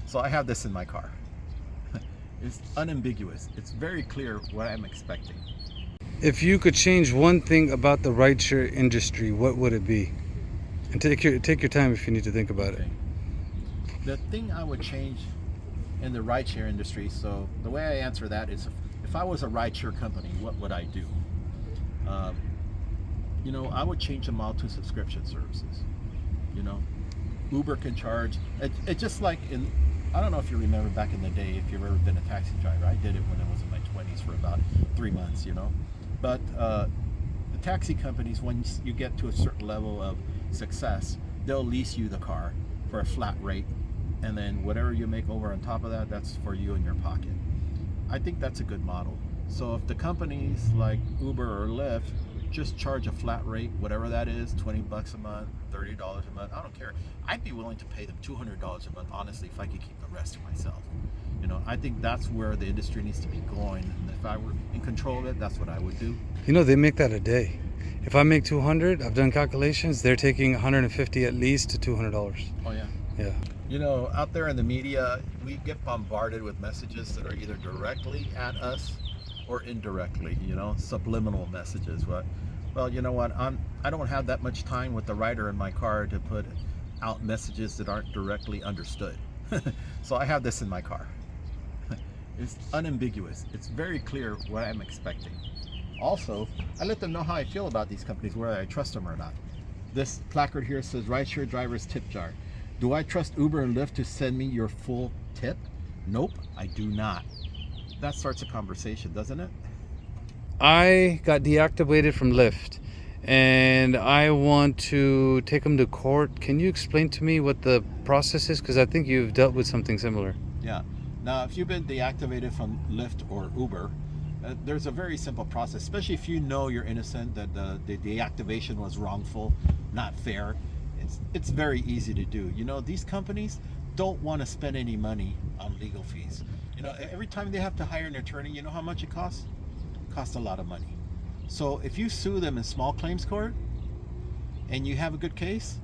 So I have this in my car. It's unambiguous. It's very clear what I'm expecting. If you could change one thing about the rideshare industry, what would it be? And take your time if you need to think about it. The thing I would change in the rideshare industry, so the way I answer that is if I was a rideshare company, what would I do? I would change them all to subscription services. Uber can charge. It's just like I don't know if you remember back in the day, if you've ever been a taxi driver. I did it when I was in my 20s for about 3 months, But the taxi companies, when you get to a certain level of success, they'll lease you the car for a flat rate. And then whatever you make over on top of that, that's for you in your pocket. I think that's a good model. So if the companies like Uber or Lyft just charge a flat rate, whatever that is, $20 a month, $30 a month, I don't care. I'd be willing to pay them $200 a month, honestly, if I could keep the rest to myself. I think that's where the industry needs to be going. And if I were in control of it, that's what I would do. They make that a day. If I make 200, I've done calculations, they're taking 150 at least to $200. Oh, yeah. Yeah. Out there in the media, we get bombarded with messages that are either directly at us or indirectly, subliminal messages. Well, you know what? I don't have that much time with the rider in my car to put out messages that aren't directly understood. So I have this in my car. It's unambiguous. It's very clear what I'm expecting. Also, I let them know how I feel about these companies, whether I trust them or not. This placard here says rideshare driver's tip jar. Do I trust Uber and Lyft to send me your full tip? Nope, I do not. That starts a conversation, doesn't it? I got deactivated from Lyft and I want to take them to court. Can you explain to me what the process is? Because I think you've dealt with something similar. Yeah. Now, if you've been deactivated from Lyft or Uber, there's a very simple process, especially if you know you're innocent, that the deactivation was wrongful, not fair. It's very easy to do. These companies don't want to spend any money on legal fees. Every time they have to hire an attorney, you know how much it costs? It costs a lot of money. So if you sue them in small claims court and you have a good case,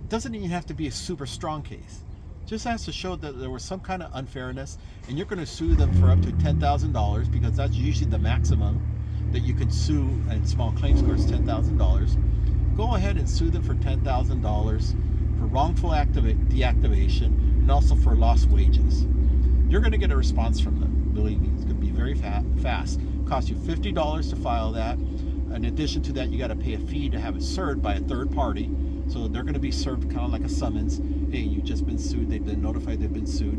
it doesn't even have to be a super strong case. Just has to show that there was some kind of unfairness, and you're going to sue them for up to $10,000, because that's usually the maximum that you can sue in small claims courts, $10,000. Go ahead and sue them for $10,000 for wrongful deactivation and also for lost wages. You're going to get a response from them. Believe me, it's going to be very fast. It costs you $50 to file that. In addition to that, you got to pay a fee to have it served by a third party. So they're going to be served kind of like a summons. Hey, you've just been sued. They've been notified they've been sued.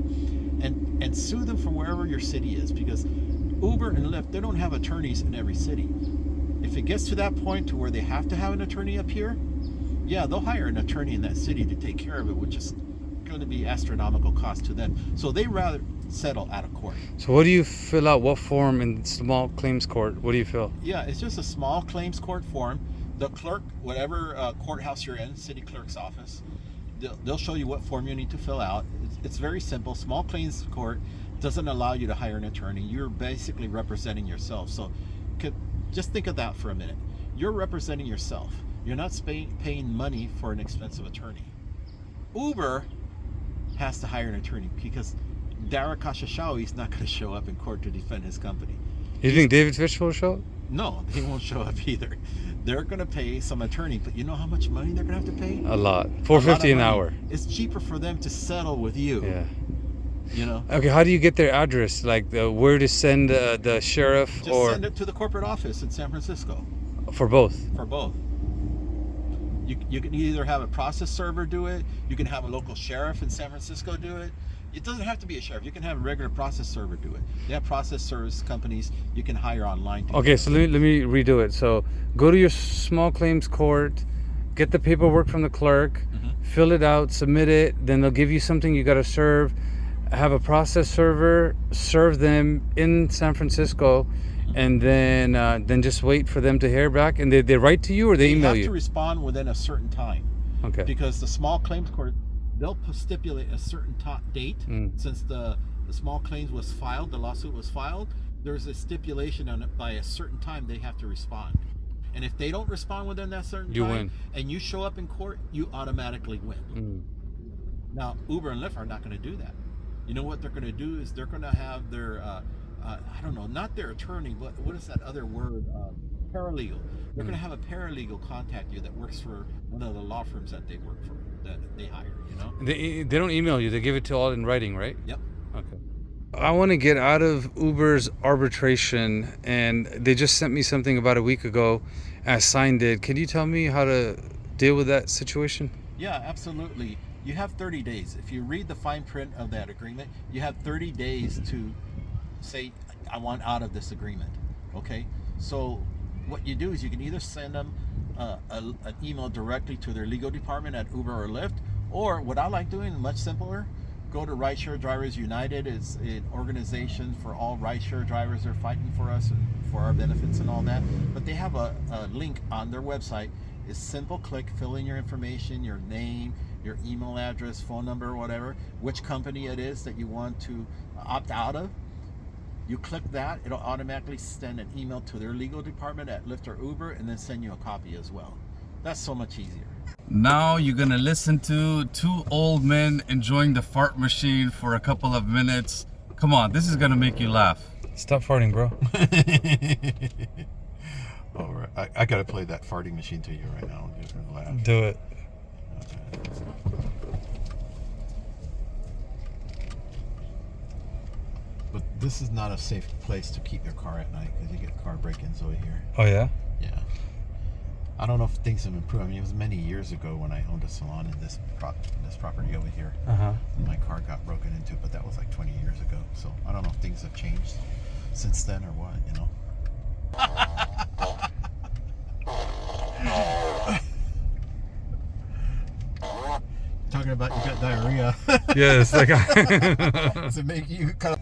And sue them from wherever your city is, because Uber and Lyft, they don't have attorneys in every city. If it gets to that point to where they have to have an attorney up here, yeah, they'll hire an attorney in that city to take care of it, which is going to be astronomical cost to them. So they rather settle out of court. So what do you fill out? What form in small claims court? What do you fill? Yeah, it's just a small claims court form. The clerk, whatever courthouse you're in, city clerk's office, they'll show you what form you need to fill out. It's very simple. Small claims court doesn't allow you to hire an attorney. You're basically representing yourself. So just think of that for a minute. You're representing yourself. You're not paying money for an expensive attorney. Uber has to hire an attorney because Dara Khosrowshahi is not going to show up in court to defend his company. You think David Fish will show up? No, they won't show up either. They're going to pay some attorney, but you know how much money they're going to have to pay? A lot. $4.50 an hour. It's cheaper for them to settle with you. Yeah. Okay, how do you get their address? Like where to send the sheriff? Just send it to the corporate office in San Francisco. For both? For both. You can either have a process server do it. You can have a local sheriff in San Francisco do it. It doesn't have to be a sheriff. You can have a regular process server do it. They have process service companies you can hire online. Okay, so let me redo it. So go to your small claims court, get the paperwork from the clerk, fill it out, submit it. Then they'll give you something you got to serve. Have a process server serve them in San Francisco, and then just wait for them to hear back. And they write to you or they email you? They have to respond within a certain time. Okay. Because the small claims court, they'll stipulate a certain date. Since the small claims was filed, the lawsuit was filed, there's a stipulation on it. By a certain time they have to respond. And if they don't respond within that certain time, win. And you show up in court, you automatically win. Now, Uber and Lyft are not going to do that. you know what they're going to do is they're going to have their, I don't know, not their attorney, but what is that other word? Paralegal. They're going to have a paralegal contact you that works for one of the law firms that they work for, that they hire, you know? They don't email you. They give it to all in writing, right? Yep. Okay. I want to get out of Uber's arbitration, and they just sent me something about a week ago. I signed it. Can you tell me how to deal with that situation? Yeah, absolutely. You have 30 days. If you read the fine print of that agreement, you have 30 days to say, I want out of this agreement. Okay? So what you do is you can either send them an email directly to their legal department at Uber or Lyft, or what I like doing, much simpler, go to Rideshare Drivers United. It's an organization for all rideshare drivers. They're fighting for us and for our benefits and all that. But they have a link on their website. It's simple click, fill in your information, your name, your email address, phone number, whatever, which company it is that you want to opt out of. You click that, it'll automatically send an email to their legal department at Lyft or Uber, and then send you a copy as well. That's so much easier. Now you're gonna listen to two old men enjoying the fart machine for a couple of minutes. Come on, this is gonna make you laugh. Stop farting, bro. All right, I gotta play that farting machine to you right now. You're gonna laugh. Do it. But this is not a safe place to keep your car at night because you get car break-ins over here. Oh yeah? Yeah. I don't know if things have improved. I mean, it was many years ago when I owned a salon in this property over here. My car got broken into, but that was like 20 years ago. So I don't know if things have changed since then or what, you know. Talking about you got diarrhea. Yes, like Does it make you kind of...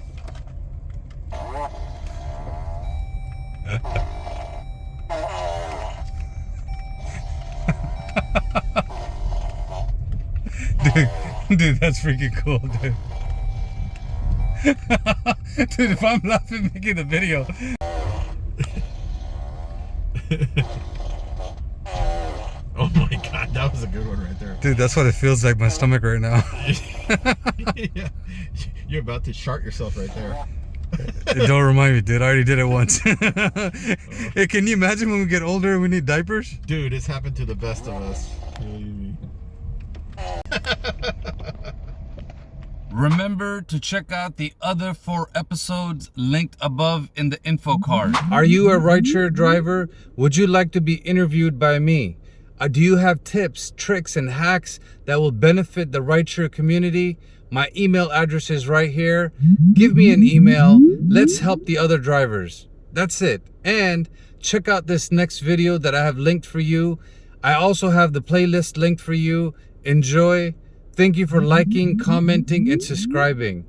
Dude, that's freaking cool, dude. Dude, if I'm laughing making the video. Oh my god, that was a good one right there. Dude, that's what it feels like my stomach right now. Yeah. You're about to shart yourself right there. Don't remind me, dude. I already did it once. Hey, can you imagine when we get older and we need diapers? Dude, it's happened to the best of us. Remember to check out the other 4 episodes linked above in the info card. Are you a rideshare driver? Would you like to be interviewed by me? Do you have tips, tricks, and hacks that will benefit the rideshare community? My email address is right here. Give me an email. Let's help the other drivers. That's it. And check out this next video that I have linked for you. I also have the playlist linked for you. Enjoy. Thank you for liking, commenting, and subscribing.